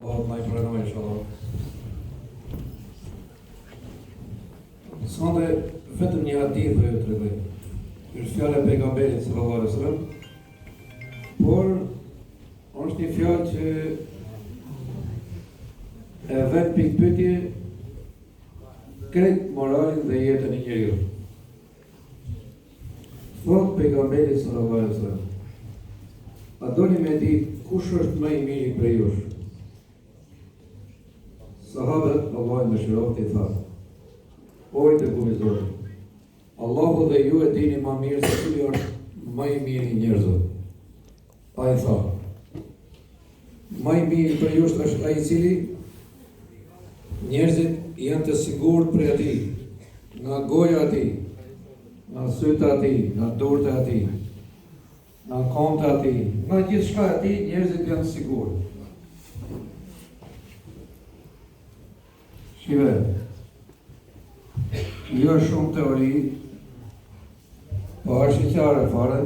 Allah na i pranoj inshallah. Sonde vetëm një hadith do ju tregoj. Është fjala e pejgamberit sallallahu alaihi wasallam. Por është një fjalë që e vën pikë pyetje krejt moralin dhe jetën e njeriu. Thot pejgamberi sallallahu alaihi wasallam: a doni me ditë kush është më i miri prej jush? Sahabët, Allah e mëshiroft, i tha: oj të kumizori, Allahu dhe ju e dini ma mirë se cili është më i miri i njerëzve. A i tha: më i miri për jush është ai i cili njerëzit janë të sigurt për ati, nga goja ati, nga sytë ati, nga durët ati, nga kontë ati, nga gjithë shka ati, njerëzit janë sigurt. Shive, jo shumë teori, po është i qarë fare,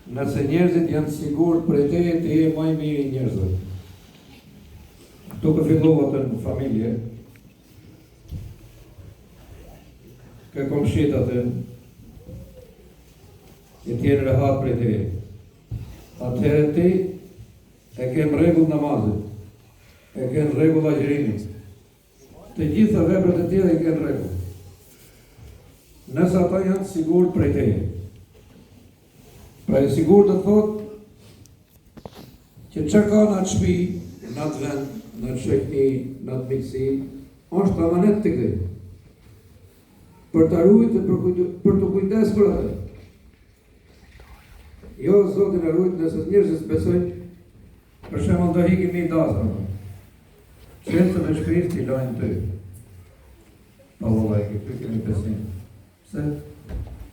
nëse njerëzit janë sigurt për te je më i miri i njerëzve. Duke filluar në familje, ke komshit atë, i tjenë rehat për te. Atëherë ti e kem rregull namazit, e kem rregull agjërimit. Të gjitha veprat e tjera i kanë rregull. Nëse ata janë sigurt prej teje. Pra e sigurt të thot që që ka në atë shpi, në atë vend, në atë shekni, në atë mikësi, është amanet të këtej. Për të rujt dhe për të kujdes për atë. Jo, Zotin e rujt, nëse njerëzit besojnë, për shembull do hikin një dasë. Qëtën e shpirt t'i lojnë të. Pa vëllaj, këtë kemi besim. Se,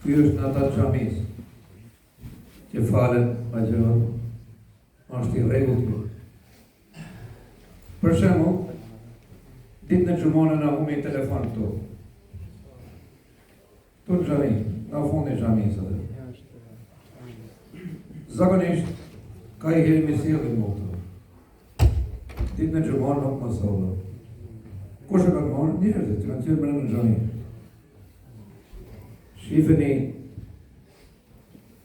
kjo është në ata xhamis, që falen, agjëron, është i rregull kjo. Për shembull, ditë në gjumone na humi telefon këtu. Tu në xhami, na fundi xhamis atë. Zakonisht, ka i kemi sjellë më këtu. Ditë në gjumon nuk më sollë. Kush e ka morë? Njerëzit, që kanë qenë brenda në xhami. Shifeni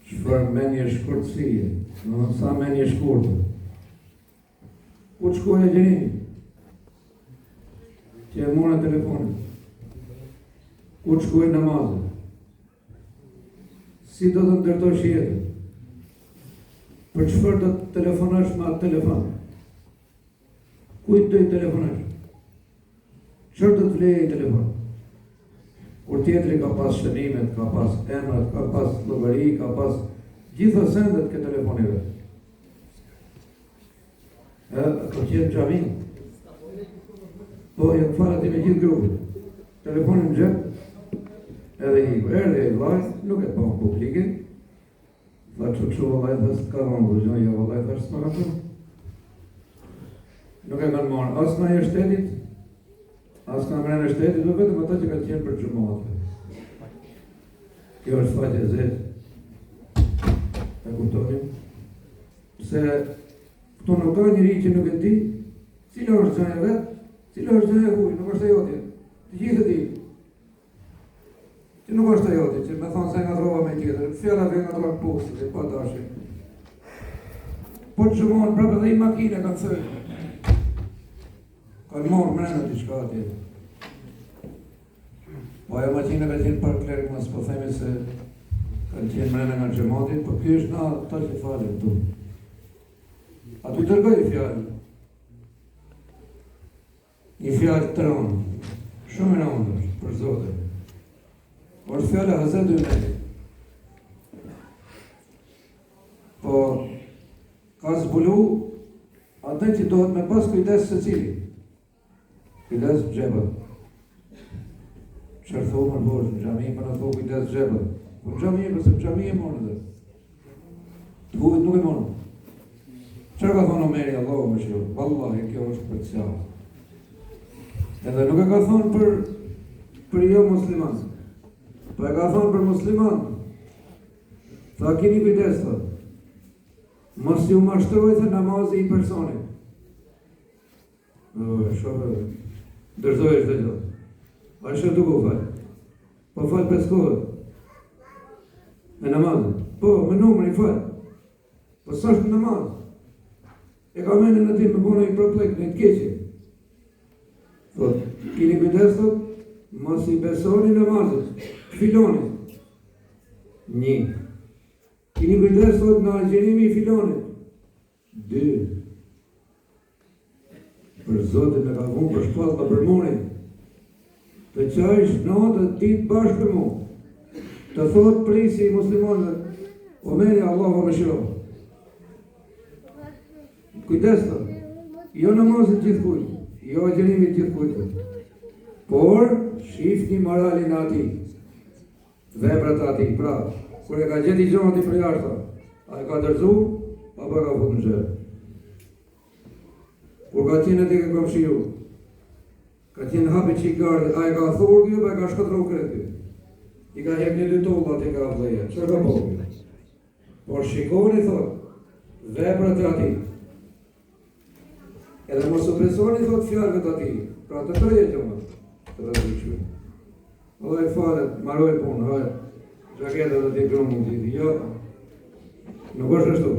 çfarë mendje shkurtësie, në sa mendje shkurtë. Ku të shkojë gjeni? Që e morë telefonin. Ku të shkojë namazën? Si do të ndërtosh jetën? Për çfarë do të telefonosh me atë telefon? Kujt do i telefonosh? Çfarë do të vlejë i telefon? Kur tjetëri ka pas shënimet, ka pas emrat, ka pas llogari, ka pas gjitha sendet ke telefonive. Ka qenë xhami. Po, janë fara ti me gjithë grupit. Telefonin në xhep, edhe i erdhe e vllaj, nuk e bën publike. Tha që vllaj dhe s'ka më vëzhën, ja vllaj dhe s'ma ka përë. Nuk e kanë marrë as nga e shtetit, as nga mrenë e shtetit, do vetëm ata që kanë qenë për xhumat. Kjo është faqe e zetë. E kuptonim? Se këtu nuk ka njëri që nuk e di, cila është gjëja vetë, cila është gjëja huj, nuk është e jotje. Të gjithë e di. Që nuk është e jotje, që me thonë se nga trova me tjetër, fjalla dhe nga trova postë, dhe pa dashin. Po të xhumon prapë dhe i makine kanë thënë. Kanë morë mrenë t'i shka atje. Po ajo makine ka qenë për klerë, mësë po themi se kanë qenë mrenë nga xhamatit, po kjo është na ta që falem tu. A tu i tërgoj i fjallë. Një fjallë të rëndë, shumë e rëndë është, për Zotin. Po është fjallë e Hazret Umerit. Po, ka zbulu, atë që dohet me pas kujdes se cili. Kujdes xhebët. Qërë thonë më bosh, në xhami për në thonë kujdes xhebët. Po në xhami, përse në xhami e morë dhe. Të huvit nuk e morë. Qërë ka thonë Omeri, Allahu më shirë, vallahi, kjo është për të sjallë. Edhe nuk e ka thonë për jo musliman. Po e ka thonë për musliman. Tha kini kujdes, tha. Mos ju mashtrojtë namazi i personit. Shumë dërzoj është dhe gjë. A është duke u falë. Po falë 5 kohët. Me namazën. Po, me numër i falë. Po së është namazë. E ka mene në tim me bona i përplek në të keqe. Thot, kini kujdes thot, mos i besoni namazët, filonit. 1. Kini kujdes thot në agjerimi i filonit. 2. Për Zotin me ka vunë për shpallë të përmonin. Të qajsh natë ditë bashkë për mu. Të thot prisi i muslimonët, Omeri Allahu më shirohë. Kujdes të, jo namazit gjithë kujtë, jo agjerimit gjithë kujtë, por shifni moralin ati, veprat ati, pra, kur e ka gjeti gjonat i përjashta, a e ka dërzu, apo ka fut në zherë. Kur ka qenë të ke komshiju, ka qenë hapi që i gardë, a e ka thurë kjo, pa e ka shkatru kretë kjo. I ka hek një dy tollat i ka vleje, që ka po kjo. Por shikoni, thot, veprat ati, edhe mos u besoni thot fjalëve të ati, pra të tërje gjëma, të rëzishme. Allah i falet, maroj punë, hajë, gjaketa dhe diplomë mund t'i jo, nuk është ashtu.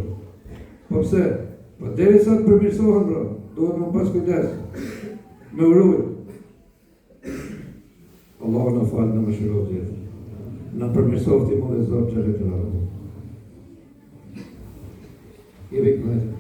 Po pse? Po deri sa të përmirësohen, bro, duhet më pas kujdes, me uruj. Allah në falë në më shirot jetë, në përmirësofti më dhe zotë që rritë në rëmë. I vikë me